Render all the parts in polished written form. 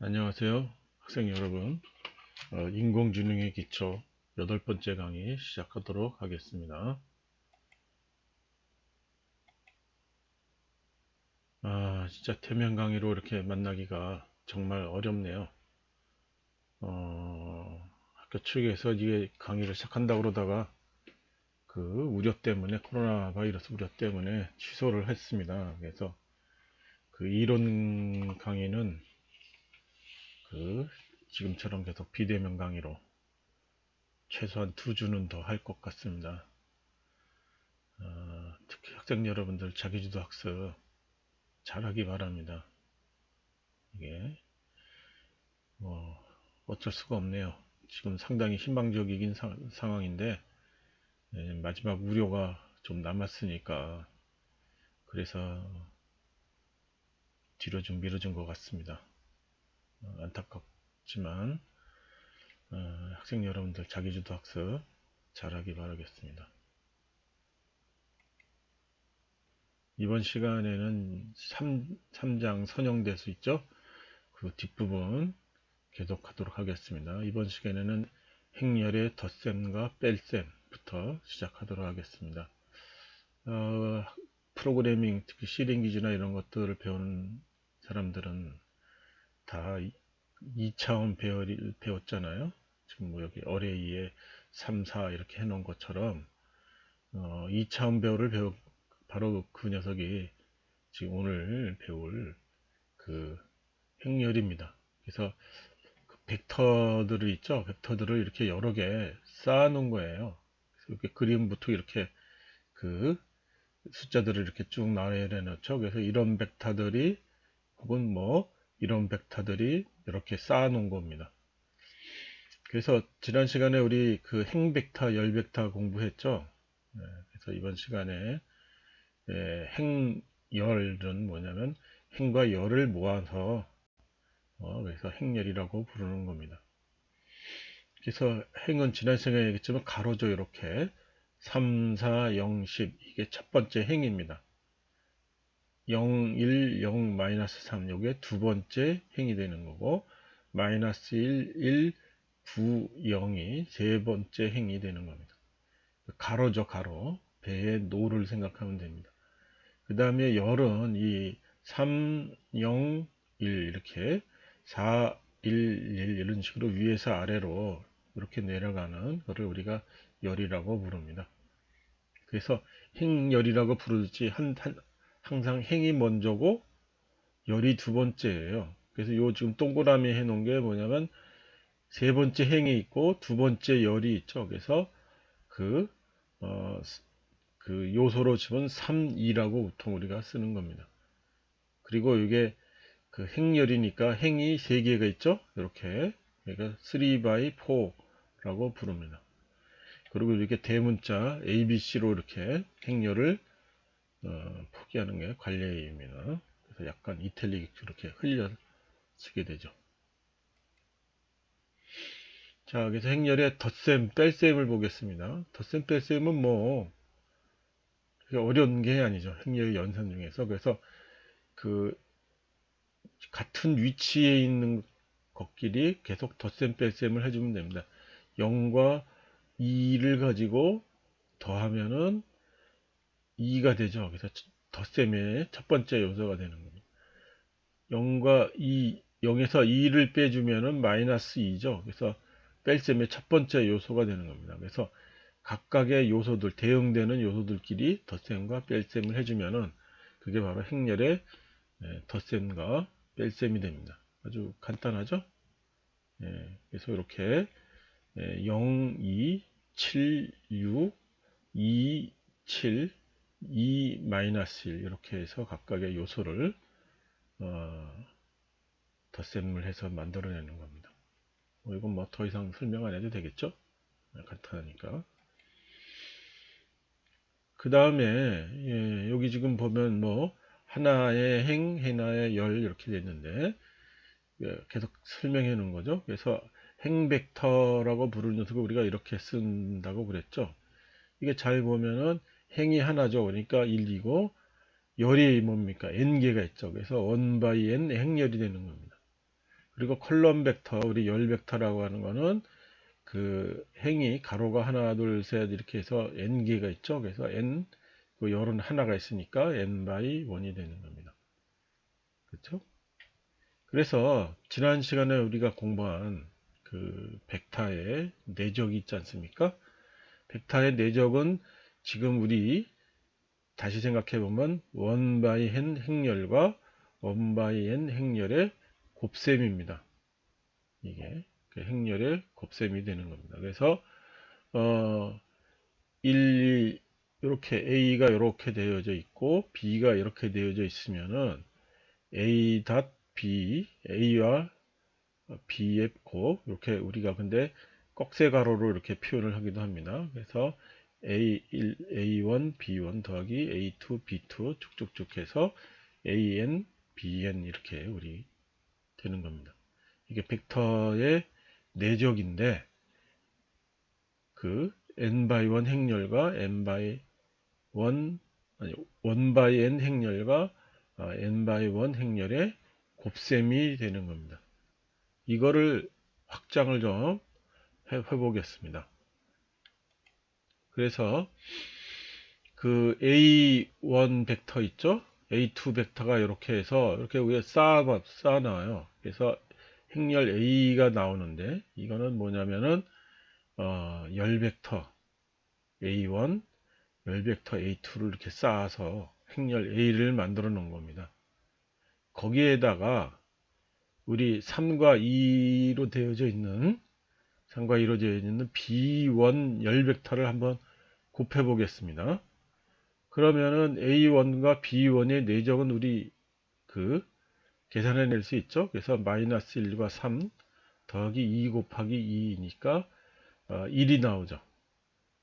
안녕하세요, 학생 여러분. 인공지능의 기초 8번째 강의 시작하도록 하겠습니다. 진짜 대면 강의로 이렇게 만나기가 정말 어렵네요. 학교 측에서 이게 강의를 시작한다고 그러다가 그 우려 때문에, 코로나 바이러스 우려 때문에 취소를 했습니다. 그래서 그 이론 강의는 그 지금처럼 계속 비대면 강의로 최소한 2주는 더 할 것 같습니다. 특히 학생 여러분들 자기주도 학습 잘하기 바랍니다. 이게 뭐 어쩔 수가 없네요. 지금 상당히 희망적이긴 상황인데 마지막 우려가 좀 남았으니까 그래서 뒤로 좀 미뤄진 것 같습니다. 안타깝지만 학생 여러분들 자기주도 학습 잘하기 바라겠습니다. 이번 시간에는 3장 선형대수 있죠? 그 뒷부분 계속하도록 하겠습니다. 이번 시간에는 행렬의 덧셈과 뺄셈부터 시작하도록 하겠습니다. 프로그래밍, 특히 실행기지나 이런 것들을 배우는 사람들은 다 2차원 배웠잖아요. 지금 뭐 여기 어레이에 3, 4 이렇게 해놓은 것처럼 2차원 배열을 바로 그 녀석이 지금 오늘 배울 그 행렬입니다. 그래서 벡터들을 있죠. 벡터들을 이렇게 여러 개 쌓아 놓은 거예요. 그래서 이렇게 그림부터 이렇게 그 숫자들을 이렇게 쭉 나열해놓죠. 그래서 이런 벡터들이 혹은 뭐 이런 벡터들이 이렇게 쌓아 놓은 겁니다. 그래서 지난 시간에 우리 그 행벡터, 열벡터 공부했죠. 그래서 이번 시간에 행열은 뭐냐면 행과 열을 모아서 그래서 행열이라고 부르는 겁니다. 그래서 행은 지난 시간에 얘기했지만 가로죠. 이렇게 3, 4, 0, 10 이게 첫 번째 행입니다. 0, 1, 0, 마이너스 3 이게 두 번째 행이 되는 거고 마이너스 1, 1, 9, 0이 세 번째 행이 되는 겁니다. 가로죠. 가로. 배의 노를 생각하면 됩니다. 그 다음에 열은 이 3, 0, 1 이렇게 4, 1, 1 이런 식으로 위에서 아래로 이렇게 내려가는 것을 우리가 열이라고 부릅니다. 그래서 행열이라고 부르지 항상 행이 먼저고 열이 두 번째예요. 그래서 요 지금 동그라미 해놓은 게 뭐냐면 세 번째 행이 있고 두 번째 열이 있죠. 그래서 그, 어, 그 요소로 치면 3, 2라고 보통 우리가 쓰는 겁니다. 그리고 이게 그 행열이니까 행이 3개가 있죠. 이렇게 그러니까 3 by 4라고 부릅니다. 그리고 이렇게 대문자 ABC로 이렇게 행렬을 포기하는 게 관례입니다. 그래서 약간 이탈릭 이렇게 흘려 쓰게 되죠. 자, 그래서 행렬의 덧셈, 뺄셈을 보겠습니다. 덧셈, 뺄셈은 뭐 어려운 게 아니죠. 행렬 연산 중에서. 그래서 그 같은 위치에 있는 것끼리 계속 덧셈, 뺄셈을 해주면 됩니다. 0과 2를 가지고 더하면은 2가 되죠. 그래서 덧셈의 첫 번째 요소가 되는 겁니다. 0과 2, 0에서 2를 빼주면은 마이너스 2죠. 그래서 뺄셈의 첫 번째 요소가 되는 겁니다. 그래서 각각의 요소들, 대응되는 요소들끼리 덧셈과 뺄셈을 해주면은 그게 바로 행렬의 덧셈과 뺄셈이 됩니다. 아주 간단하죠? 그래서 이렇게 0, 2, 7, 6, 2, 7, 2, 마이너스 1 이렇게 해서 각각의 요소를 덧셈을 해서 만들어내는 겁니다. 이건 뭐 더 이상 설명 안 해도 되겠죠? 간단하니까. 그 다음에 여기 지금 보면 뭐 하나의 행, 하나의 열 이렇게 됐는데 계속 설명해 놓은 거죠. 그래서 행벡터라고 부르는 녀석을 우리가 이렇게 쓴다고 그랬죠. 이게 잘 보면은 행이 하나죠. 그러니까 1이고 열이 뭡니까? n개가 있죠. 그래서 1 by n 행열이 되는 겁니다. 그리고 컬럼 벡터, 우리 열 벡터라고 하는 거는 그 행이 가로가 하나, 둘, 셋 이렇게 해서 n 개가 있죠. 그래서 n 그 열은 하나가 있으니까 n 바이 1이 되는 겁니다. 그렇죠? 그래서 지난 시간에 우리가 공부한 그 벡터의 내적이 있지 않습니까? 벡터의 내적은 지금 우리 다시 생각해 보면 1 by n 행렬과 1 by n 행렬의 곱셈입니다. 이게 그 행렬의 곱셈이 되는 겁니다. 그래서 1, 이렇게 A가 이렇게 되어져 있고 B가 이렇게 되어져 있으면은 A 닷 B, A와 B의 곱, 이렇게 우리가 근데 꺽쇠 가로로 이렇게 표현을 하기도 합니다. 그래서 A1, A1, B1 더하기 A2, B2 쭉쭉쭉 해서 AN, BN 이렇게 우리 되는 겁니다. 이게 벡터의 내적인데 그 n by 1 행렬과 n by 1 아니 1 by n 행렬과 n by 1 행렬의 곱셈이 되는 겁니다. 이거를 확장을 좀 해보겠습니다. 그래서 그 A1 벡터 있죠? A2 벡터가 이렇게 해서 이렇게 위에 쌓아 나와요. 그래서 행렬 A가 나오는데 이거는 뭐냐면은 열 벡터 A1, 열 벡터 A2를 이렇게 쌓아서 행렬 A를 만들어 놓은 겁니다. 거기에다가 우리 3과 2로 되어져 있는 B1 열 벡터를 한번 곱해 보겠습니다. 그러면은 A1과 B1의 내적은 우리 그 계산해 낼 수 있죠. 그래서 마이너스 1과 3 더하기 2 곱하기 2니까 1이 나오죠.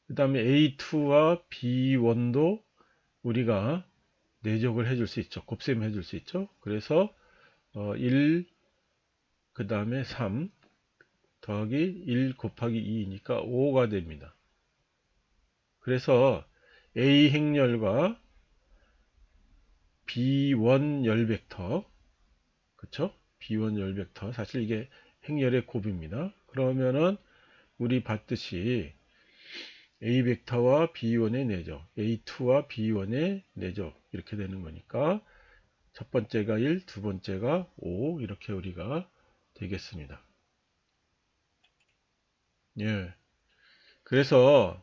그 다음에 A2와 B1도 우리가 내적을 해줄 수 있죠. 곱셈 해줄 수 있죠. 그래서 1, 그 다음에 3 더하기 1 곱하기 2니까 5가 됩니다. 그래서 A 행렬과 B1 열 벡터, 그쵸? B1 열 벡터, 사실 이게 행렬의 곱입니다. 그러면은 우리 봤듯이 A 벡터와 B1의 내적, A2와 B1의 내적 이렇게 되는 거니까 첫 번째가 1, 두 번째가 5 이렇게 우리가 되겠습니다. 예. 그래서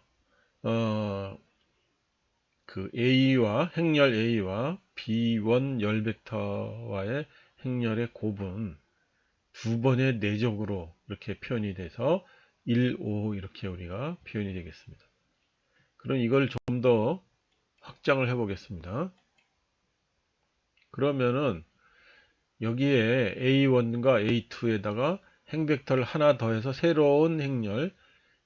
그 A와 행렬 A와 B1 열 벡터와의 행렬의 곱은 두 번의 내적으로 이렇게 표현이 돼서 1, 5 이렇게 우리가 표현이 되겠습니다. 그럼 이걸 좀 더 확장을 해 보겠습니다. 그러면은 여기에 A1과 A2에다가 행벡터를 하나 더해서 새로운 행렬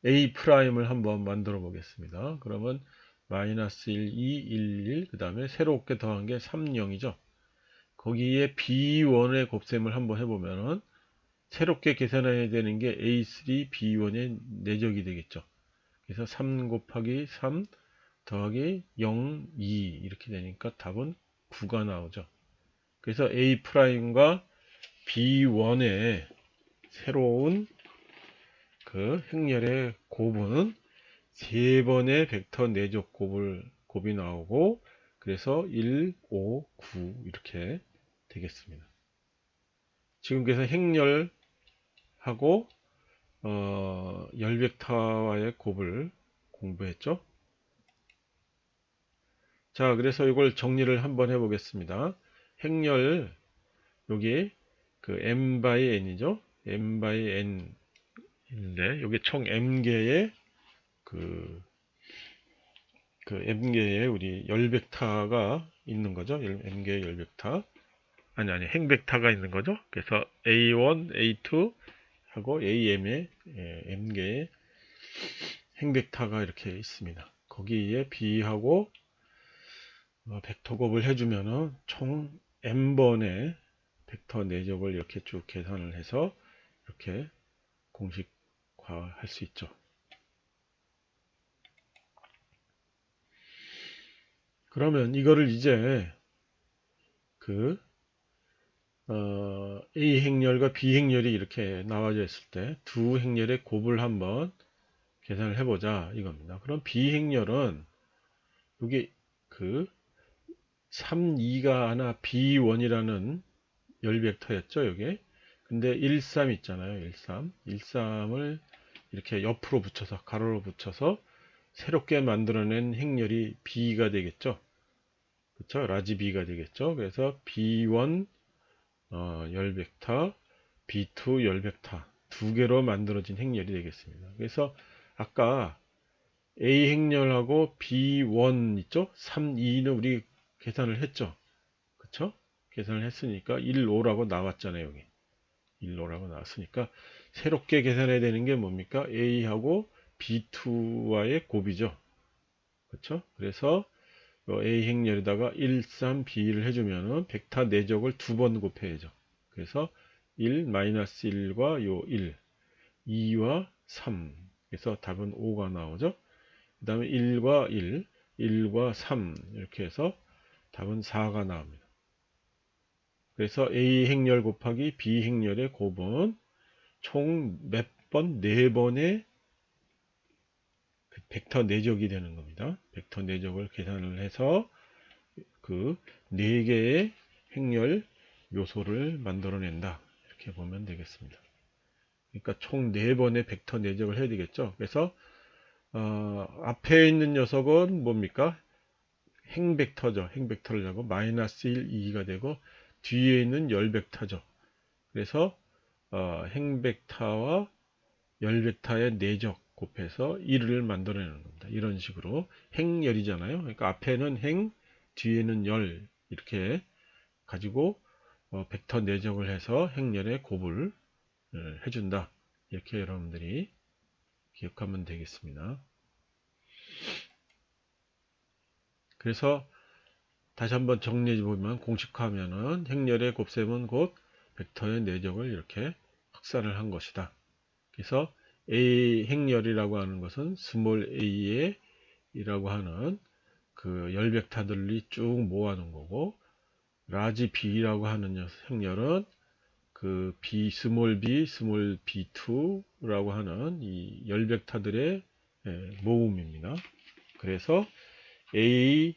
A'을 한번 만들어 보겠습니다. 그러면 마이너스 1, 2, 1, 그 다음에 새롭게 더한 게 3, 0이죠. 거기에 B1의 곱셈을 한번 해보면은 새롭게 계산해야 되는 게 A3, B1의 내적이 되겠죠. 그래서 3 곱하기 3 더하기 0, 2 이렇게 되니까 답은 9가 나오죠. 그래서 A'과 B1의 새로운 그 행렬의 곱은 세 번의 벡터 내적 곱이 나오고 그래서 1, 5, 9 이렇게 되겠습니다. 지금 그래서 행렬하고 열 벡터와의 곱을 공부했죠. 자, 그래서 이걸 정리를 한번 해보겠습니다. 행렬 여기 그 m by n이죠. m by n인데 여기 총 m개의 그 m개의 우리 열 벡터가 있는 거죠. m개의 열 벡터. 아니 행 벡터가 있는 거죠. 그래서 A1, A2 하고 AM의 m개의 행 벡터가 이렇게 있습니다. 거기에 B하고 벡터 곱을 해주면은 총 m번의 벡터 내적을 이렇게 쭉 계산을 해서 이렇게 공식화할 수 있죠. 그러면 이거를 이제 그 A 행렬과 B 행렬이 이렇게 나와져 있을 때 두 행렬의 곱을 한번 계산을 해보자 이겁니다. 그럼 B 행렬은 여기 그 3, 2가 하나 B1이라는 열 벡터였죠, 여기. 근데 1, 3 있잖아요, 1, 3. 1, 3을 이렇게 옆으로 붙여서, 가로로 붙여서 새롭게 만들어낸 행렬이 B가 되겠죠. 그쵸? 라지 B가 되겠죠. 그래서 B1 열 벡터, B2 열 벡터 두 개로 만들어진 행렬이 되겠습니다. 그래서 아까 A 행렬하고 B1 있죠? 3, 2는 우리 계산을 했죠. 그쵸? 계산을 했으니까 1, 5라고 나왔잖아요, 여기. 1, 5라고 나왔으니까 새롭게 계산해야 되는 게 뭡니까? A하고 B2와의 곱이죠. 그쵸? 그래서 A 행렬에다가 1, 3, B를 해주면은 벡터 내적을 두 번 곱해야죠. 그래서 1, 마이너스 1과 요 1, 2와 3. 그래서 답은 5가 나오죠. 그 다음에 1과 1, 1과 3 이렇게 해서 답은 4가 나옵니다. 그래서 A 행렬 곱하기 B 행렬의 곱은 총 몇 번? 4번의 그 벡터 내적이 되는 겁니다. 벡터 내적을 계산을 해서 그 4개의 행렬 요소를 만들어낸다. 이렇게 보면 되겠습니다. 그러니까 총 4번의 벡터 내적을 해야 되겠죠. 그래서 앞에 있는 녀석은 뭡니까? 행벡터죠. 행벡터를 하고 마이너스 1, 2가 되고 뒤에 있는 열벡터죠. 그래서 행벡터와 열벡터의 내적 곱해서 1을 만들어내는 겁니다. 이런 식으로 행열이잖아요. 그러니까 앞에는 행, 뒤에는 열 이렇게 가지고 벡터 내적을 해서 행열의 곱을 해준다. 이렇게 여러분들이 기억하면 되겠습니다. 그래서 다시 한번 정리해 보면 공식화하면은 행렬의 곱셈은 곧 벡터의 내적을 이렇게 확산을 한 것이다. 그래서 A 행렬이라고 하는 것은 스몰 a의 이라고 하는 그 열 벡터들이 쭉 모아놓은 거고, 라지 B라고 하는 행렬은 그 B 스몰 b 스몰 B2라고 하는 이 열 벡터들의 모음입니다. 그래서 A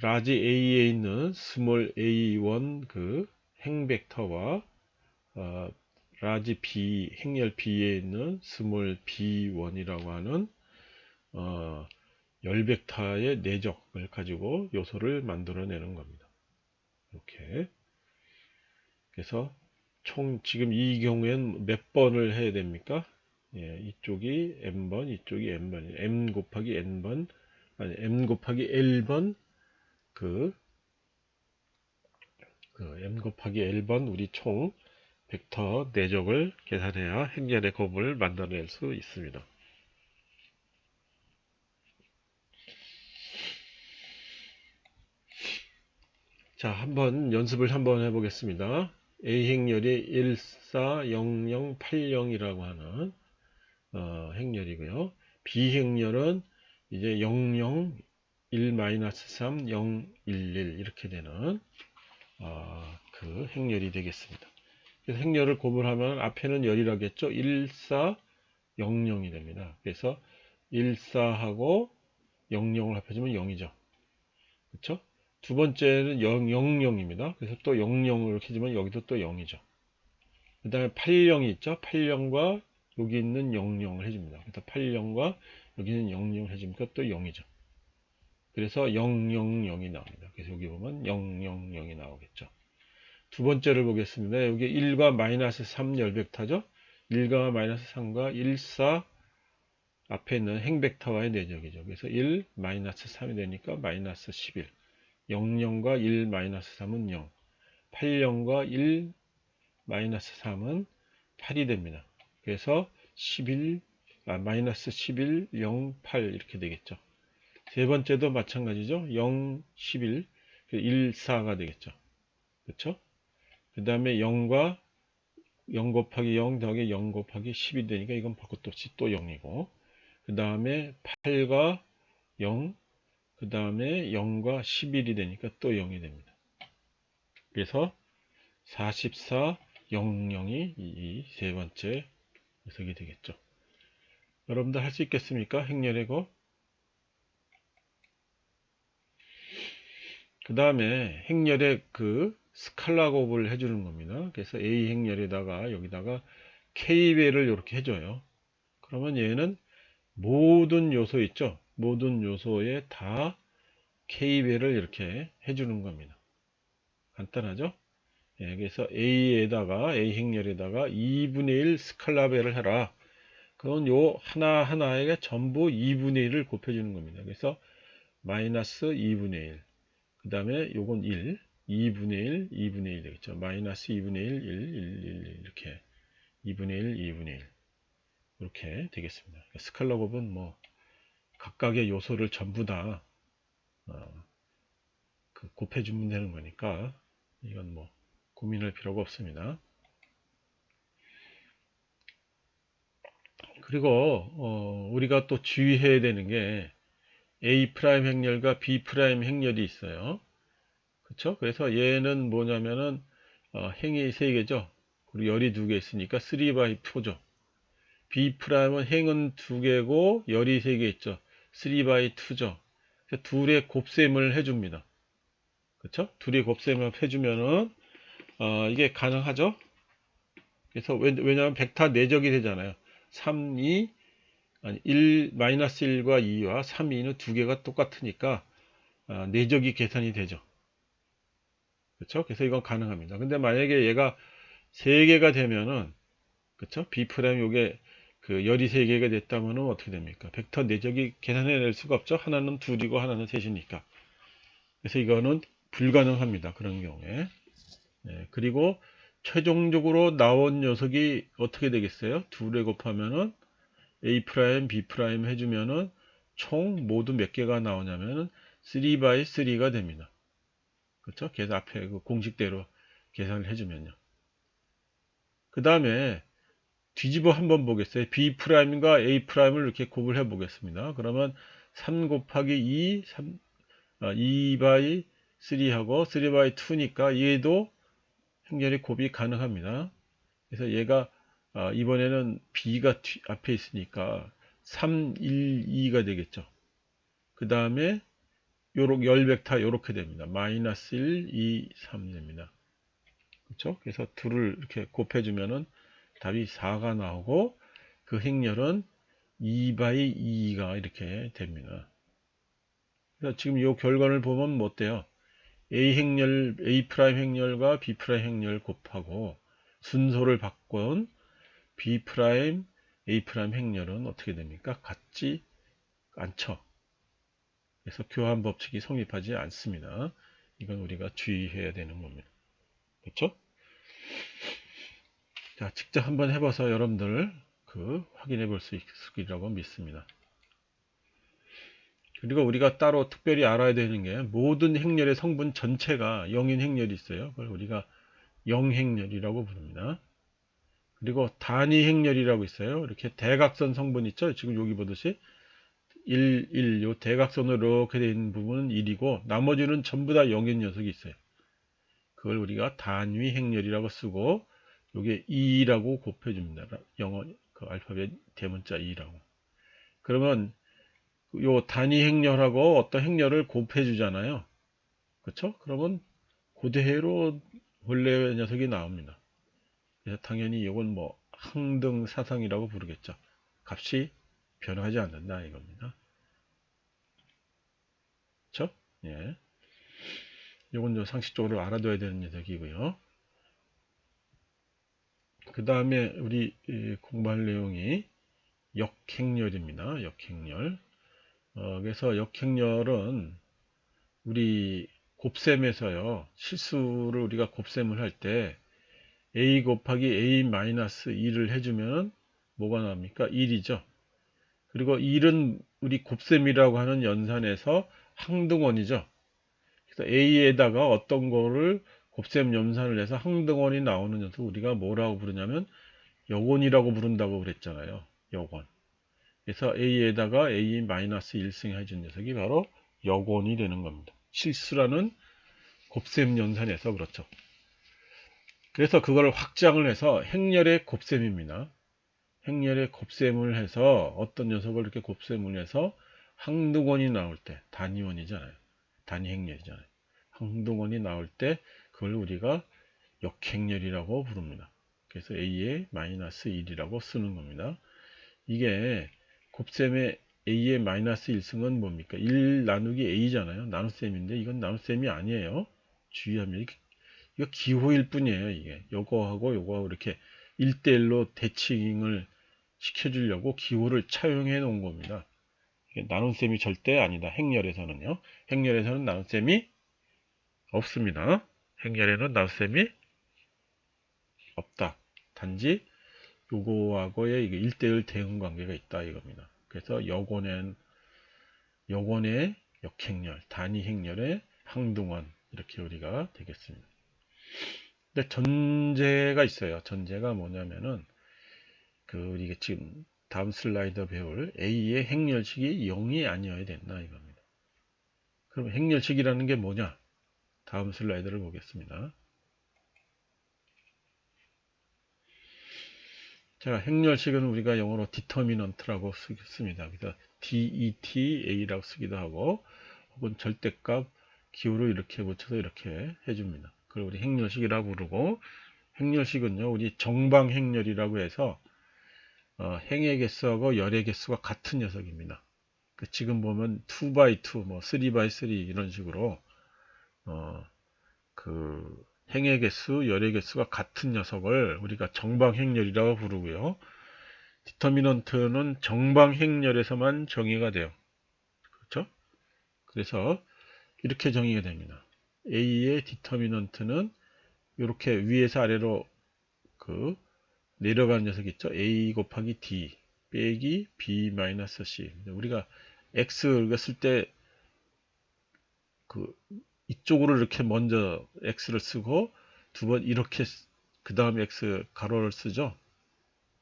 라지 A에 있는 스몰 A1 그 행벡터와 라지 B 행렬 B에 있는 스몰 B1이라고 하는 열 벡터의 내적을 가지고 요소를 만들어내는 겁니다. 이렇게. 그래서 총 지금 이 경우엔 몇 번을 해야 됩니까? 예, 이쪽이 n번, 이쪽이 n번, m 곱하기 n번, 아니 m 곱하기 l번 m 곱하기 l번 우리 총 벡터 내적을 계산해야 행렬의 곱을 만들어낼 수 있습니다. 자, 한번 연습을 한번 해보겠습니다. A 행렬이 140080이라고 하는 행렬이고요. B 행렬은 이제 00, 1-3, 0, 11 이렇게 되는 그 행렬이 되겠습니다. 그래서 행렬을 곱을 하면 앞에는 열이라겠죠. 1400이 됩니다. 그래서 14하고 00을 합해주면 0이죠. 그렇죠? 두 번째는 00입니다. 그래서 또 00을 이렇게 주면 여기도 또 0이죠. 그 다음에 80이 있죠. 80과 여기 있는 00을 해줍니다. 그래서 80과 여기는 00을 해주니까 또 0이죠. 그래서 000이 나옵니다. 그래서 여기 보면 000이 나오겠죠. 두 번째를 보겠습니다. 여기 1과 마이너스 3 열벡터죠. 1과 마이너스 3과 1, 4 앞에 있는 행벡터와의 내적이죠. 그래서 1, 마이너스 3이 되니까 마이너스 11. 00과 1, 마이너스 3은 0. 80과 1, 마이너스 3은 8이 됩니다. 그래서 11, 마이너스 11, 0, 8 이렇게 되겠죠. 세 번째도 마찬가지죠. 0, 11, 1, 4가 되겠죠. 그렇죠? 그 다음에 0과 0 곱하기 0 더하기 0 곱하기 10이 되니까 이건 바꿀 것 없이 또 0이고, 그 다음에 8과 0, 그 다음에 0과 11이 되니까 또 0이 됩니다. 그래서 44, 00이 이 세 번째 녀석이 되겠죠. 여러분들 할 수 있겠습니까? 행렬의 곱. 그 다음에 행렬의 그 스칼라 곱을 해주는 겁니다. 그래서 A 행렬에다가 여기다가 K배를 이렇게 해줘요. 그러면 얘는 모든 요소 있죠? 모든 요소에 다 K배를 이렇게 해주는 겁니다. 간단하죠? 예, 그래서 A에다가, A 행렬에다가 2분의 1 스칼라배를 해라. 그건 요 하나하나에게 전부 2분의 1을 곱해주는 겁니다. 그래서 마이너스 2분의 1. 그 다음에 요건 1, 2분의 1, 2분의 1 되겠죠. 마이너스 2분의 1, 1 이렇게 2분의 1, 2분의 1 이렇게 되겠습니다. 스칼라 곱은 뭐 각각의 요소를 전부 다 곱해주면 되는 거니까 이건 뭐 고민할 필요가 없습니다. 그리고 우리가 또 주의해야 되는 게 A' 행렬과 B' 행렬이 있어요. 그쵸? 그래서 얘는 뭐냐면은 행이 3개죠. 그리고 열이 2개 있으니까 3/4죠. B'은 행은 2개고 열이 3개 있죠. 3/2죠. 둘의 곱셈을 해줍니다. 그쵸? 둘이 곱셈을 해주면은 이게 가능하죠? 그래서 왜냐하면 벡터 내적이 되잖아요. 3, 2, 아니 1, 마이너스 1과 2와 3, 2는 두 개가 똑같으니까 내적이 계산이 되죠. 그렇죠? 그래서 이건 가능합니다. 근데 만약에 얘가 3개가 되면은 그렇죠? B' 요게 그 열이 3개가 됐다면은 어떻게 됩니까? 벡터 내적이 계산해낼 수가 없죠. 하나는 둘이고 하나는 셋이니까. 그래서 이거는 불가능합니다. 그런 경우에. 네, 그리고 최종적으로 나온 녀석이 어떻게 되겠어요? 둘에 곱하면은 A', B' 해주면은 총 모두 몇 개가 나오냐면은 3/3가 됩니다. 그렇죠? 그래서 앞에 그 공식대로 계산을 해주면요. 그 다음에 뒤집어 한번 보겠어요. B'과 A'을 이렇게 곱을 해 보겠습니다. 그러면 3 곱하기 2, 2/3하고 3/2니까 얘도 행렬의 곱이 가능합니다. 그래서 얘가 이번에는 B가 앞에 있으니까 3, 1, 2가 되겠죠. 그 다음에 요렇게 열 벡터 요렇게 됩니다. 마이너스 1, 2, 3 됩니다. 그렇죠? 그래서 둘을 이렇게 곱해주면은 답이 4가 나오고 그 행렬은 2/2가 이렇게 됩니다. 그래서 지금 이 결과를 보면 뭐 어때요? A 행렬, A' 행렬과 B' 행렬 곱하고 순서를 바꾼 B', A' 행렬은 어떻게 됩니까? 같지 않죠. 그래서 교환 법칙이 성립하지 않습니다. 이건 우리가 주의해야 되는 겁니다. 그렇죠? 자, 직접 한번 해봐서 여러분들 확인해 볼 수 있으리라고 믿습니다. 그리고 우리가 따로 특별히 알아야 되는 게 모든 행렬의 성분 전체가 영인 행렬이 있어요. 그걸 우리가 영행렬이라고 부릅니다. 그리고 단위 행렬이라고 있어요. 이렇게 대각선 성분 있죠. 지금 여기 보듯이 1, 1, 요 대각선으로 이렇게 되어 있는 부분은 1이고 나머지는 전부 다 영인 녀석이 있어요. 그걸 우리가 단위 행렬이라고 쓰고 요게 2라고 곱해줍니다. 영어 그 알파벳 대문자 2라고. 그러면 요 단위 행렬하고 어떤 행렬을 곱해 주잖아요. 그렇죠? 그러면 그대로 원래 녀석이 나옵니다. 그래서 당연히 이건 뭐 항등사상이라고 부르겠죠. 값이 변하지 않는다 이겁니다. 그렇죠? 예. 이건 좀 상식적으로 알아둬야 되는 녀석이고요. 그 다음에 우리 공부할 내용이 역행렬입니다. 역행렬. 그래서 역행렬은 우리 곱셈에서요. 실수를 우리가 곱셈을 할 때 a 곱하기 a 마이너스 2를 해주면 뭐가 나옵니까? 1이죠. 그리고 1은 우리 곱셈이라고 하는 연산에서 항등원이죠. 그래서 a에다가 어떤 거를 곱셈 연산을 해서 항등원이 나오는 녀석 우리가 뭐라고 부르냐면 역원이라고 부른다고 그랬잖아요. 역원. 그래서 a에다가 a 마이너스 1승 해준 녀석이 바로 역원이 되는 겁니다. 실수라는 곱셈 연산에서 그렇죠. 그래서 그걸 확장을 해서 행렬의 곱셈입니다. 행렬의 곱셈을 해서 어떤 녀석을 이렇게 곱셈을 해서 항등원이 나올 때 단위원이잖아요. 단위 행렬이잖아요. 항등원이 나올 때 그걸 우리가 역행렬이라고 부릅니다. 그래서 a의 마이너스 1이라고 쓰는 겁니다. 이게 곱셈의 a의 마이너스 1승은 뭡니까? 1 나누기 a잖아요. 나눗셈인데 이건 나눗셈이 아니에요. 주의하면 이거 기호일 뿐이에요. 이게 요거하고 요거하고 이렇게 1대1로 대칭을 시켜주려고 기호를 차용해 놓은 겁니다. 이게 나눗셈이 절대 아니다. 행렬에서는요. 행렬에서는 나눗셈이 없습니다. 행렬에는 나눗셈이 없다. 단지 요거하고의 이게 1대1 대응 관계가 있다 이겁니다. 그래서 여권의 역행렬, 단위 행렬의 항등원 이렇게 우리가 되겠습니다. 근데 전제가 있어요. 전제가 뭐냐면은 우리가 지금 다음 슬라이드 배울 A의 행렬식이 0이 아니어야 된다 이겁니다. 그럼 행렬식이라는 게 뭐냐? 다음 슬라이드를 보겠습니다. 자, 행렬식은 우리가 영어로 determinant라고 쓰습니다. 그래서 DETA라고 쓰기도 하고 혹은 절대값 기호를 이렇게 붙여서 이렇게 해줍니다. 그걸 우리 행렬식이라고 부르고 행렬식은요 우리 정방행렬이라고 해서 행의 개수하고 열의 개수가 같은 녀석입니다. 지금 보면 2x2, 뭐 3x3 이런 식으로 행의 개수, 열의 개수가 같은 녀석을 우리가 정방행렬이라고 부르고요. 디터미넌트는 정방행렬에서만 정의가 돼요. 그렇죠? 그래서 이렇게 정의가 됩니다. A의 디터미넌트는 이렇게 위에서 아래로 내려가는 녀석 있죠? A 곱하기 D 빼기 B 마이너스 C. 우리가 X를 쓸 때 이쪽으로 이렇게 먼저 X를 쓰고 두 번 이렇게 그 다음에 X 가로를 쓰죠.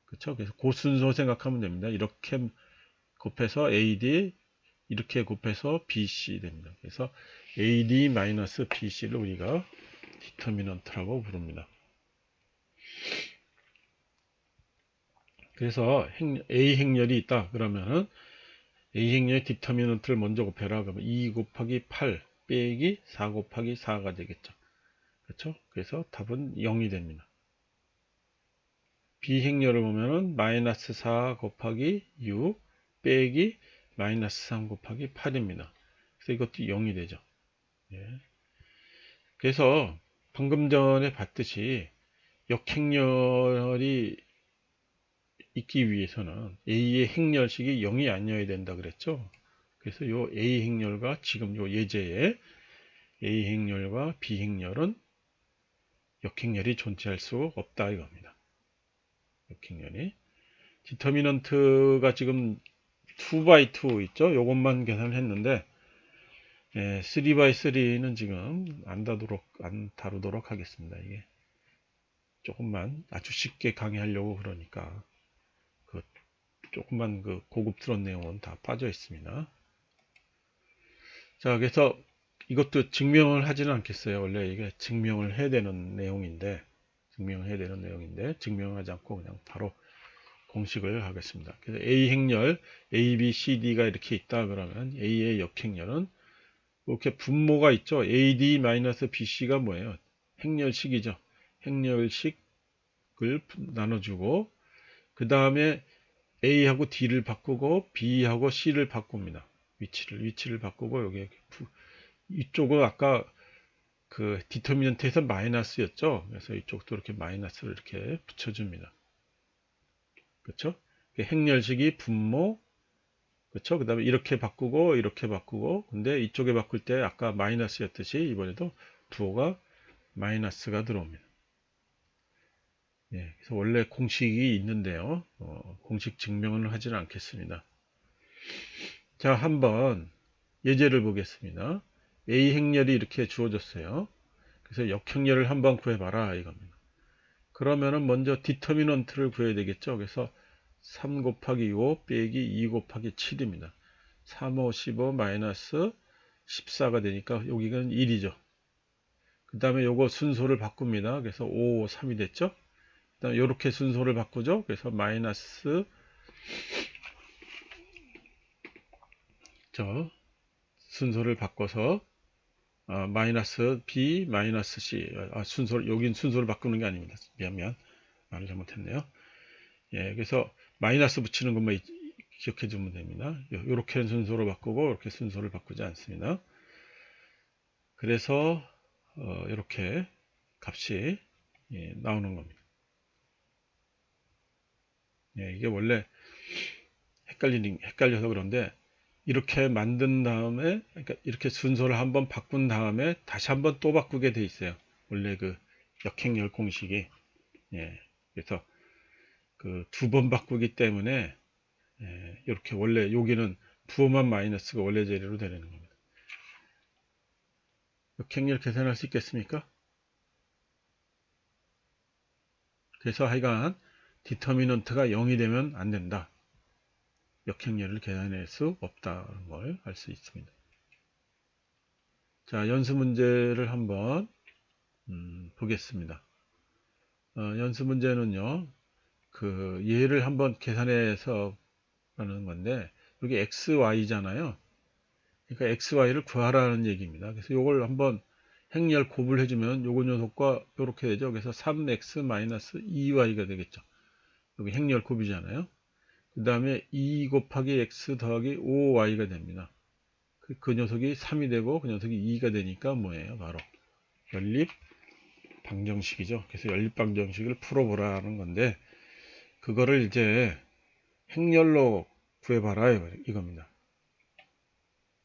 그렇죠? 그래서 그 순서 생각하면 됩니다. 이렇게 곱해서 AD 이렇게 곱해서 BC 됩니다. 그래서 AD 마이너스 BC를 우리가 디터미넌트라고 부릅니다. 그래서 A 행렬이 있다 그러면은 A 행렬의 디터미넌트를 먼저 곱해라 그러면 2 곱하기 8 빼기 4 곱하기 4가 되겠죠. 그렇죠? 그래서 답은 0이 됩니다. B 행렬을 보면은 마이너스 4 곱하기 6 빼기 마이너스 3 곱하기 8입니다. 그래서 이것도 0이 되죠. 예. 그래서 방금 전에 봤듯이 역행렬이 있기 위해서는 A의 행렬식이 0이 아니어야 된다 그랬죠. 그래서 요 A 행렬과 지금 요 예제의 A 행렬과 B 행렬은 역행렬이 존재할 수 없다 이겁니다. 역행렬이 디터미넌트가 지금 2x2 있죠. 요것만 계산을 했는데 3x3는 지금 안 다루도록 하겠습니다. 이게 조금만 아주 쉽게 강의하려고 그러니까 조금만 고급스러운 내용은 다 빠져 있습니다. 자, 그래서 이것도 증명을 하지는 않겠어요. 원래 이게 증명을 해야 되는 내용인데 증명을 하지 않고 그냥 바로 공식을 하겠습니다. 그래서 A 행렬 A, B, C, D가 이렇게 있다 그러면 A의 역행렬은 이렇게 분모가 있죠. AD-BC가 뭐예요? 행렬식이죠. 행렬식을 나눠주고 그 다음에 A하고 D를 바꾸고 B하고 C를 바꿉니다. 위치를 바꾸고 여기 이쪽은 아까 디터미넌트에서 마이너스였죠. 그래서 이쪽도 이렇게 마이너스를 이렇게 붙여줍니다. 그렇죠? 행렬식이 분모, 그렇죠? 그 다음에 이렇게 바꾸고 근데 이쪽에 바꿀 때 아까 마이너스였듯이 이번에도 부호가 마이너스가 들어옵니다. 예, 그래서 원래 공식이 있는데요. 공식 증명은 하지는 않겠습니다. 자, 한번 예제를 보겠습니다. A 행렬이 이렇게 주어졌어요. 그래서 역행렬을 한번 구해봐라 이겁니다. 그러면은 먼저 디터미넌트를 구해야 되겠죠. 그래서 3 곱하기 5 빼기 2 곱하기 7입니다. 3, 5, 15 마이너스 14가 되니까 여기가 1이죠. 그 다음에 요거 순서를 바꿉니다. 그래서 5, 3이 됐죠. 그 다음에 요렇게 순서를 바꾸죠. 그래서 마이너스 저 순서를 바꿔서 마이너스 B, 마이너스 C. 순서를, 여긴 순서를 바꾸는 게 아닙니다. 미안. 말을 잘못했네요. 예, 그래서 마이너스 붙이는 것만 기억해 두면 됩니다. 요렇게 순서로 바꾸고, 이렇게 순서를 바꾸지 않습니다. 그래서, 이렇게 값이 나오는 겁니다. 예, 이게 원래 헷갈려서 그런데, 이렇게 만든 다음에, 그러니까 이렇게 순서를 한번 바꾼 다음에 다시 한번 또 바꾸게 돼 있어요. 원래 그 역행열 공식이. 예, 그래서 그 두 번 바꾸기 때문에 이렇게 원래 여기는 부호만 마이너스가 원래 자리로 되는 겁니다. 역행열 계산할 수 있겠습니까? 그래서 하여간 디터미넌트가 0이 되면 안 된다. 역행열을 계산할 수 없다는 걸 알 수 있습니다. 자, 연수 문제를 한번 보겠습니다. 연수 문제는요, 그 얘를 한번 계산해서 하는 건데, 여기 x, y잖아요. 그러니까 x, y를 구하라는 얘기입니다. 그래서 이걸 한번 행렬 곱을 해주면 요거 녀석과 이렇게 되죠. 그래서 3x-2y가 되겠죠. 여기 행렬 곱이잖아요. 그 다음에 2 곱하기 x 더하기 5y가 됩니다. 그 녀석이 3이 되고 그 녀석이 2가 되니까 뭐예요? 바로 연립 방정식이죠. 그래서 연립 방정식을 풀어보라는 건데, 그거를 이제 행렬로 구해봐라 이겁니다.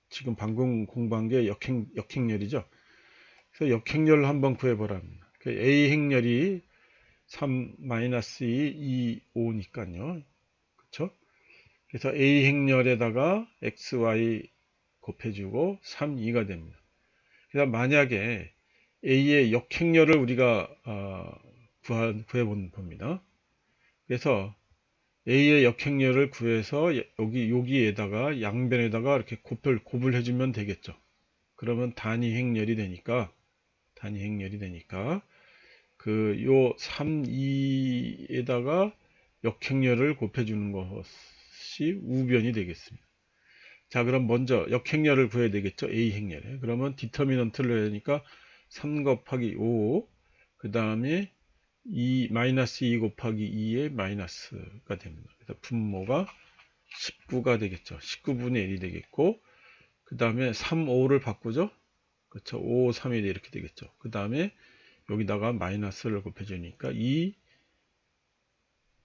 지금 방금 공부한 게 역행렬이죠. 그래서 역행렬을 한번 구해보라 합니다. A 행렬이 3-2, 5니까요. 그쵸? 그래서 A 행렬에다가 x, y 곱해주고 3, 2가 됩니다. 그래서 만약에 A의 역행렬을 우리가 구해봅니다. 그래서 A의 역행렬을 구해서 여기에다가 양변에다가 이렇게 곱을 해주면 되겠죠. 그러면 단위 행렬이 되니까 그 요 3, 2에다가 역행렬을 곱해주는 것이 우변이 되겠습니다. 자, 그럼 먼저 역행렬을 구해야 되겠죠. A 행렬에. 그러면 디터미넌트를 해야 되니까 3 곱하기 5, 그 다음에 마이너스 2 곱하기 2의 마이너스가 됩니다. 그래서 분모가 19가 되겠죠. 19분의 1이 되겠고, 그 다음에 3, 5를 바꾸죠. 그렇죠. 5, 3이 이렇게 되겠죠. 그 다음에 여기다가 마이너스를 곱해주니까 2,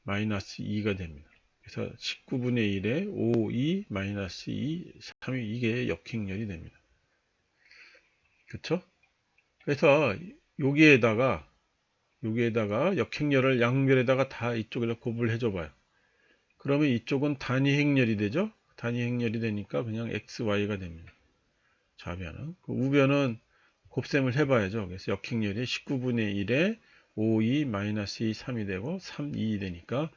마이너스 2가 됩니다. 그래서 19분의 1에 5, 2, 마이너스 2, 3이 이게 역행렬이 됩니다. 그렇죠? 그래서 여기에다가 역행렬을 양변에다가 다 이쪽에다 곱을 해줘 봐요. 그러면 이쪽은 단위 행렬이 되죠? 단위 행렬이 되니까 그냥 x, y가 됩니다. 좌변은. 그 우변은 곱셈을 해봐야죠. 그래서 역행렬이 19분의 1에 5, 2, 마이너스 2, 3이 되고 3, 2이 되니까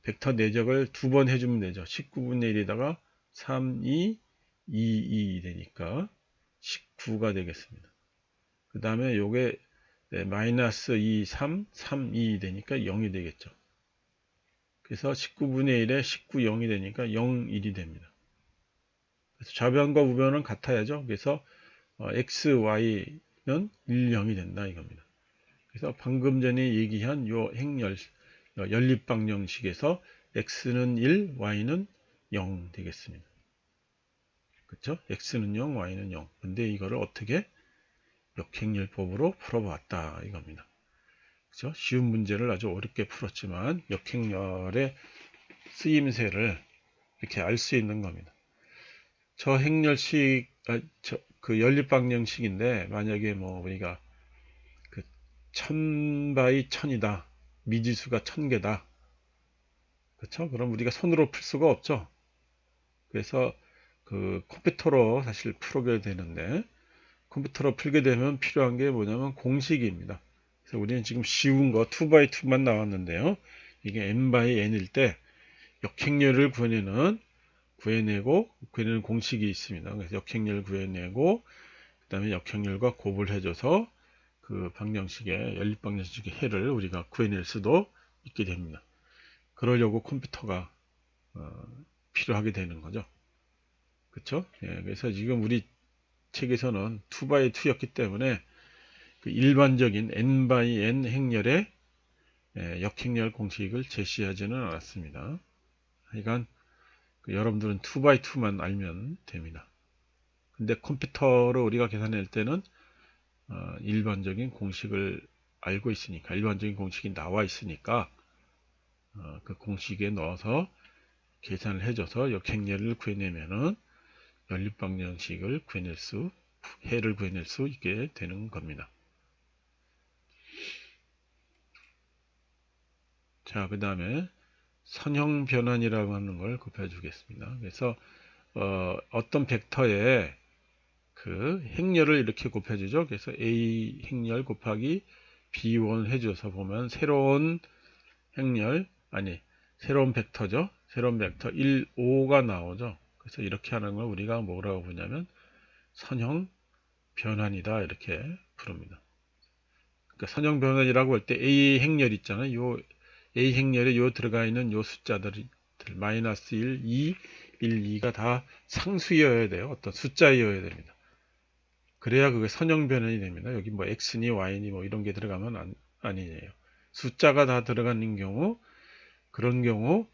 벡터 내적을 두 번 해주면 되죠. 19분의 1에다가 3, 2, 2, 2 되니까 19가 되겠습니다. 그 다음에 요게 마이너스 2, 3, 3, 2 되니까 0이 되겠죠. 그래서 19분의 1에 19, 0이 되니까 0, 1이 됩니다. 그래서 좌변과 우변은 같아야죠. 그래서 x, y는 1, 0이 된다 이겁니다. 그래서 방금 전에 얘기한 요 행렬 연립방정식에서 x는 1, y는 0 되겠습니다. 그렇죠? x는 0, y는 0. 근데 이거를 어떻게 역행렬법으로 풀어봤다 이겁니다. 그렇죠? 쉬운 문제를 아주 어렵게 풀었지만 역행렬의 쓰임새를 이렇게 알 수 있는 겁니다. 저 행렬식, 그 연립방정식인데 만약에 뭐 우리가 그 1000/1000이다. 미지수가 1000개다. 그렇죠? 그럼 우리가 손으로 풀 수가 없죠. 그래서 그 컴퓨터로 사실 풀게 되는데 컴퓨터로 풀게 되면 필요한 게 뭐냐면 공식입니다. 그래서 우리는 지금 쉬운 거 2x2만 나왔는데요. 이게 n/n일 때 역행렬을 구해내고 구해내는 공식이 있습니다. 그래서 역행렬 구해내고 그 다음에 역행렬과 곱을 해줘서 그 방정식의 연립 방정식의 해를 우리가 구해낼 수도 있게 됩니다. 그러려고 컴퓨터가 필요하게 되는 거죠. 그렇죠? 예, 그래서 지금 우리 책에서는 2x2였기 때문에 그 일반적인 n×n 행렬의 역행렬 공식을 제시하지는 않았습니다. 하여간 여러분들은 2x2만 알면 됩니다. 근데 컴퓨터로 우리가 계산할 때는 일반적인 공식을 알고 있으니까, 일반적인 공식이 나와 있으니까 그 공식에 넣어서 계산을 해줘서 역행렬을 구해내면은 연립방정식을 구해낼 수, 해를 구해낼 수 있게 되는 겁니다. 자, 그 다음에 선형 변환이라고 하는 걸 곱해주겠습니다. 그래서 어떤 벡터에 그 행렬을 이렇게 곱해주죠. 그래서 A 행렬 곱하기 B1 해줘서 보면 새로운 행렬, 아니 새로운 벡터죠. 새로운 벡터 1, 5가 나오죠. 그래서 이렇게 하는 걸 우리가 뭐라고 부르냐면 선형 변환이다 이렇게 부릅니다. 그러니까 선형 변환이라고 할 때 A 행렬 있잖아요. 요 A 행렬에 요 들어가 있는 요 숫자들이 마이너스 1, 2, 1, 2가 다 상수여야 돼요. 어떤 숫자여야 됩니다. 그래야 그게 선형 변환이 됩니다. 여기 뭐 x니 y니 뭐 이런 게 들어가면 아니에요. 숫자가 다 들어가는 경우, 그런 경우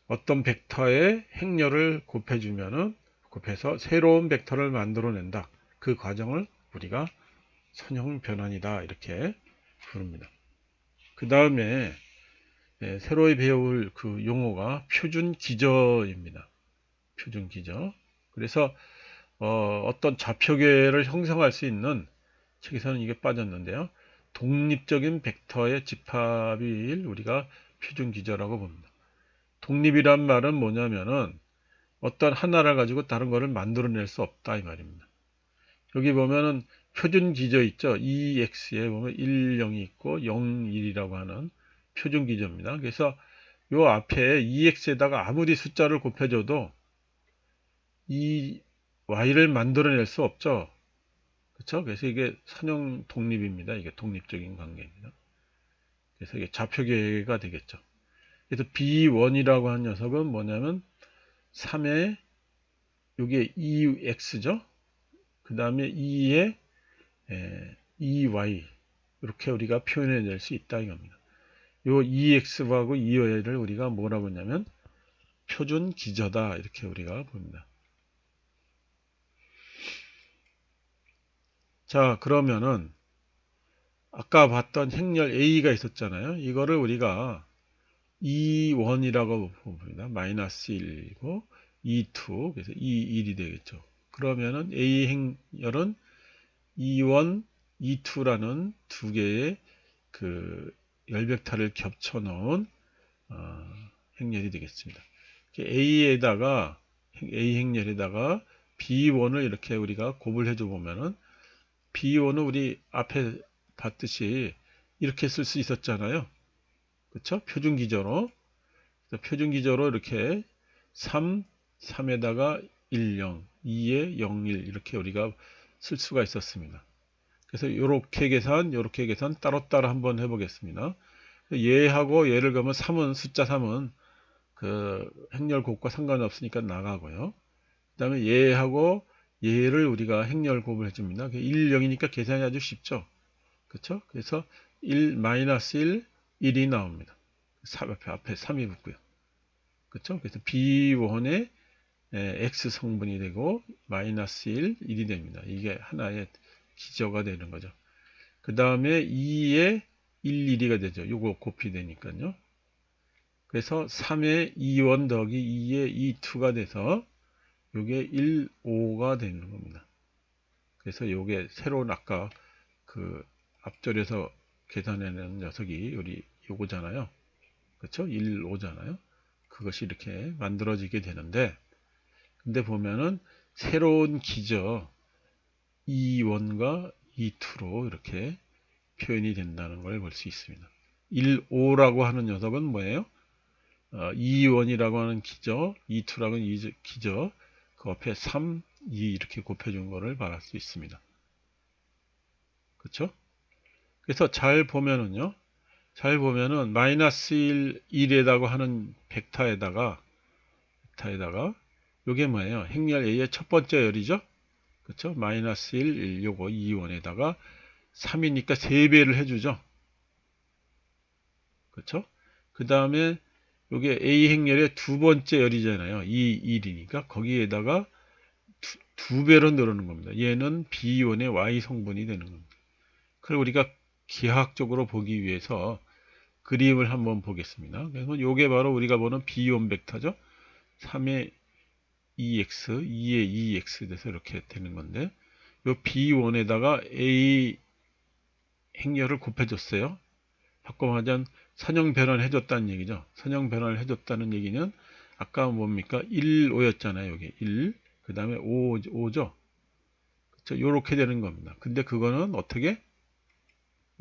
어떤 벡터의 행렬을 곱해주면은 곱해서 새로운 벡터를 만들어낸다. 그 과정을 우리가 선형 변환이다 이렇게 부릅니다. 그 다음에 새로 배울 그 용어가 표준 기저입니다. 표준 기저. 그래서 어떤 좌표계를 형성할 수 있는, 책에서는 이게 빠졌는데요. 독립적인 벡터의 집합일 우리가 표준 기저라고 봅니다. 독립이란 말은 뭐냐면은 어떤 하나를 가지고 다른 거를 만들어낼 수 없다 이 말입니다. 여기 보면은 표준 기저 있죠. EX에 보면 1, 0이 있고 0, 1이라고 하는 표준 기저입니다. 그래서 요 앞에 EX에다가 아무리 숫자를 곱해줘도 이 Y를 만들어낼 수 없죠. 그렇죠? 그래서 이게 선형 독립입니다. 이게 독립적인 관계입니다. 그래서 이게 좌표계가 되겠죠. 그래서 B1이라고 하는 녀석은 뭐냐면 3에 이게 EX죠. 그 다음에 2에 EY 이렇게 우리가 표현해낼 수 있다 이겁니다. 요 EX하고 EY를 우리가 뭐라고 하냐면 표준 기저다 이렇게 우리가 봅니다. 자, 그러면은 아까 봤던 행렬 A가 있었잖아요. 이거를 우리가 E1이라고 봅니다. 마이너스 1이고 E2 그래서 E1이 되겠죠. 그러면은 A 행렬은 E1, E2라는 두 개의 그 열벡터를 겹쳐 놓은 행렬이 되겠습니다. A에다가 A 행렬에다가 B1을 이렇게 우리가 곱을 해줘 보면은 B1은 우리 앞에 봤듯이 이렇게 쓸 수 있었잖아요. 그쵸? 표준 기저로. 표준 기저로 이렇게 3, 3에다가 1, 0, 2에 0, 1 이렇게 우리가 쓸 수가 있었습니다. 그래서 이렇게 계산, 이렇게 계산 따로따로 한번 해보겠습니다. 얘하고 얘를 그러면 3은 숫자 3은 그 행렬 곱과 상관없으니까 나가고요. 그 다음에 얘하고 얘를 우리가 행렬 곱을 해줍니다. 1, 0이니까 계산이 아주 쉽죠. 그렇죠? 그래서 1, 마이너스 1, 1이 나옵니다. 3 앞에 3이 붙고요. 그렇죠? 그래서 B1의 X 성분이 되고 마이너스 1, 1이 됩니다. 이게 하나의 기저가 되는 거죠. 그 다음에 2에 1, 1이가 되죠. 요거 곱이 되니까요. 그래서 3에 2원 더하기 2에 2,2가 돼서 요게 1, 5가 되는 겁니다. 그래서 요게 새로운 아까 그 앞절에서 계산해낸 녀석이 우리 요거잖아요. 그렇죠? 1, 5잖아요. 그것이 이렇게 만들어지게 되는데 근데 보면은 새로운 기저 E1과 E2로 이렇게 표현이 된다는 걸 볼 수 있습니다. 1, 5라고 하는 녀석은 뭐예요? E1이라고 하는 기저, E2라고 하는 기저, 그 앞에 3, 2 이렇게 곱해준 거를 말할 수 있습니다. 그렇죠? 그래서 잘 보면은요. 잘 보면은 마이너스 1, 1에다가 하는 벡터에다가 요게 뭐예요? 행렬 A의 첫 번째 열이죠? 그쵸? 마이너스 1, 1 요거 2원에다가 3이니까 3배를 해주죠. 그쵸? 그 다음에 요게 A 행렬의 두 번째 열이잖아요. 2, 1이니까 거기에다가 두 배로 늘어는 겁니다. 얘는 B1의 Y 성분이 되는 겁니다. 그리고 우리가 기하학적으로 보기 위해서 그림을 한번 보겠습니다. 그래서 요게 바로 우리가 보는 B1 벡터죠. 3의 2x, 2의 2x 돼서 이렇게 되는 건데 요 B1에다가 A 행렬을 곱해줬어요. 바꿔 말하자면 선형 변환을 해줬다는 얘기죠. 선형 변환을 해줬다는 얘기는 아까 뭡니까? 1, 5였잖아요. 여기 1, 그 다음에 5죠. 그렇죠? 요렇게 되는 겁니다. 근데 그거는 어떻게?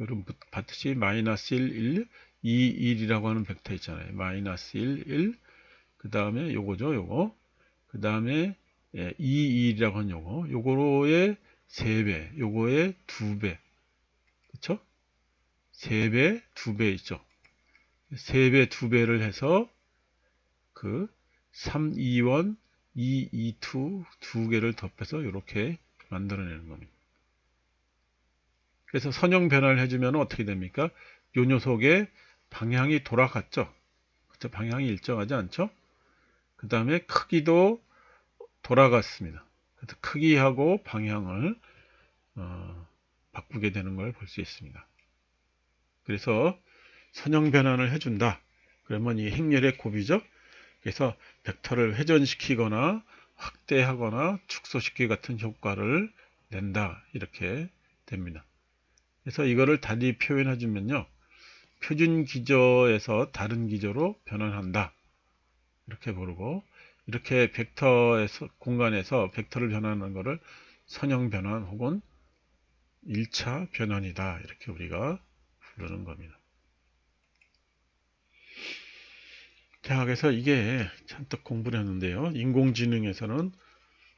여러분 봤듯이 마이너스 1, 1, 2, 1이라고 하는 벡터 있잖아요. 마이너스 1, 1, 그 다음에 요거죠. 요거. 그 다음에 2, 2이라고 하는 요거의 3배, 요거의 2배. 그쵸? 3배, 2배 있죠. 3배, 2배를 해서 그 3, 2원, 2, 2, 2 두 개를 덮여서 이렇게 만들어내는 겁니다. 그래서 선형 변화를 해주면 어떻게 됩니까? 요 녀석의 방향이 돌아갔죠. 그쵸? 방향이 일정하지 않죠? 그 다음에 크기도 돌아갔습니다. 그래서 크기하고 방향을 바꾸게 되는 걸 볼 수 있습니다. 그래서 선형 변환을 해준다. 그러면 이 행렬의 곱이죠. 그래서 벡터를 회전시키거나 확대하거나 축소시키기 같은 효과를 낸다. 이렇게 됩니다. 그래서 이거를 달리 표현해 주면요. 표준 기저에서 다른 기저로 변환한다. 이렇게 부르고 이렇게 벡터에서 공간에서 벡터를 변환하는 것을 선형 변환 혹은 1차 변환이다. 이렇게 우리가 부르는 겁니다. 대학에서 이게 잔뜩 공부를 했는데요. 인공지능에서는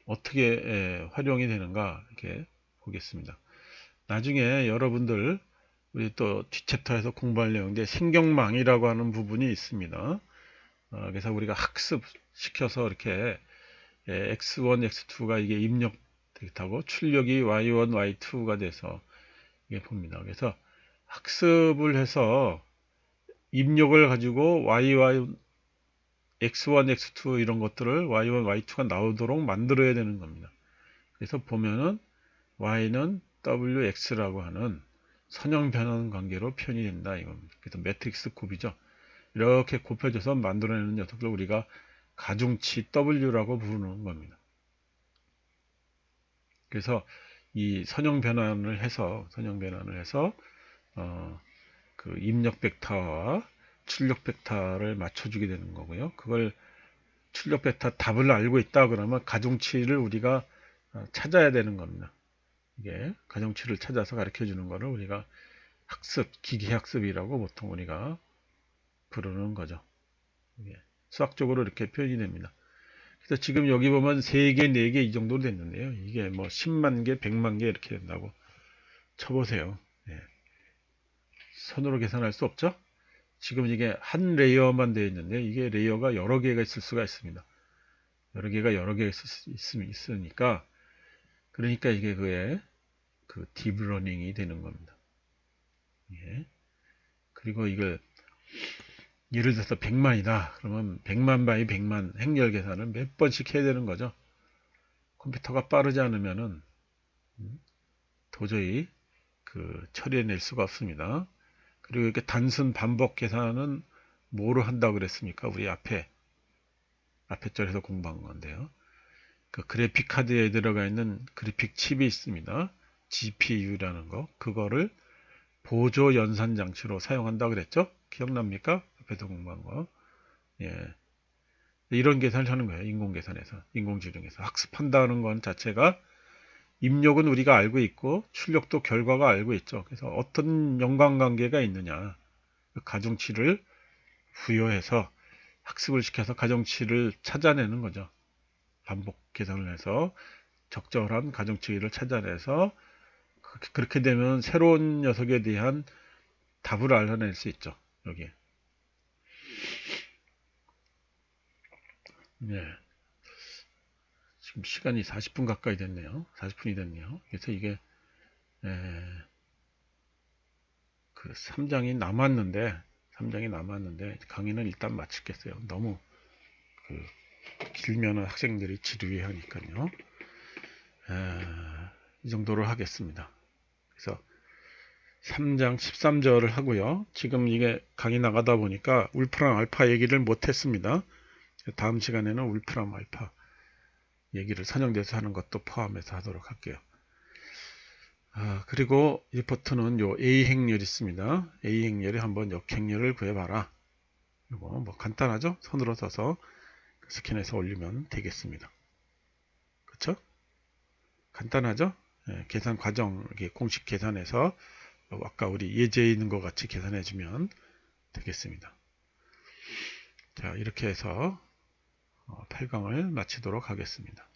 어떻게 활용이 되는가 이렇게 보겠습니다. 나중에 여러분들 우리 또 뒷챕터에서 공부할 내용인데 신경망이라고 하는 부분이 있습니다. 그래서 우리가 학습시켜서 이렇게 X1, X2가 이게 입력되고 출력이 Y1, Y2가 돼서 이게 봅니다. 그래서 학습을 해서 입력을 가지고 Y1, X1, X2 이런 것들을 Y1, Y2가 나오도록 만들어야 되는 겁니다. 그래서 보면은 Y는 WX라고 하는 선형 변환 관계로 표현이 된다 이겁니다. 그래서 매트릭스 곱이죠. 이렇게 곱해져서 만들어내는 녀석을 우리가 가중치 W라고 부르는 겁니다. 그래서 이 선형 변환을 해서 그 입력 벡터와 출력 벡터를 맞춰주게 되는 거고요. 그걸 출력 벡터 답을 알고 있다 그러면 가중치를 우리가 찾아야 되는 겁니다. 이게 가중치를 찾아서 가르쳐 주는 거를 우리가 기계학습이라고 보통 우리가 부르는 거죠. 수학적으로 이렇게 표현이 됩니다. 그래서 지금 여기 보면 3개, 4개 이 정도로 됐는데요. 이게 뭐 10만 개, 100만 개 이렇게 된다고 쳐보세요. 예. 손으로 계산할 수 없죠? 지금 이게 한 레이어만 되어 있는데 이게 레이어가 여러 개가 있을 수가 있습니다. 여러 개가 있으니까 그러니까 이게 그 딥러닝이 되는 겁니다. 예. 그리고 이걸 예를 들어서 100만이다. 그러면 100만 바이 100만 행렬 계산을 몇 번씩 해야 되는 거죠. 컴퓨터가 빠르지 않으면은 도저히 그 처리해낼 수가 없습니다. 그리고 이렇게 단순 반복 계산은 뭐로 한다고 그랬습니까? 우리 앞에 절에서 공부한 건데요. 그 그래픽 카드에 들어가 있는 그래픽 칩이 있습니다. GPU라는 거. 그거를 보조 연산 장치로 사용한다고 그랬죠? 기억납니까? 앞에서 공부한 거. 예. 이런 계산을 하는 거예요. 인공지능에서. 학습한다는 건 자체가 입력은 우리가 알고 있고 출력도 결과가 알고 있죠. 그래서 어떤 연관관계가 있느냐. 그 가중치를 부여해서 학습을 시켜서 가중치를 찾아내는 거죠. 반복 계산을 해서 적절한 가중치를 찾아내서 그렇게 되면 새로운 녀석에 대한 답을 알아낼 수 있죠. 여기. 네. 지금 시간이 40분 가까이 됐네요. 40분이 됐네요. 그래서 이게 그 3장이 남았는데 강의는 일단 마치겠어요. 너무 그 길면은 학생들이 지루해 하니까요. 이 정도로 하겠습니다. 그래서 3장 13절을 하고요. 지금 이게 강의 나가다 보니까 울프람 알파 얘기를 못했습니다. 다음 시간에는 울프람 알파 얘기를 선형돼서 하는 것도 포함해서 하도록 할게요. 그리고 리포트는 요 A 행렬이 있습니다. A 행렬이 한번 역행렬을 구해봐라. 이거 뭐 간단하죠? 손으로 써서 스캔해서 올리면 되겠습니다. 그쵸? 간단하죠? 계산 과정, 공식 계산해서 아까 우리 예제에 있는 것 같이 계산해주면 되겠습니다. 자, 이렇게 해서 8강을 마치도록 하겠습니다.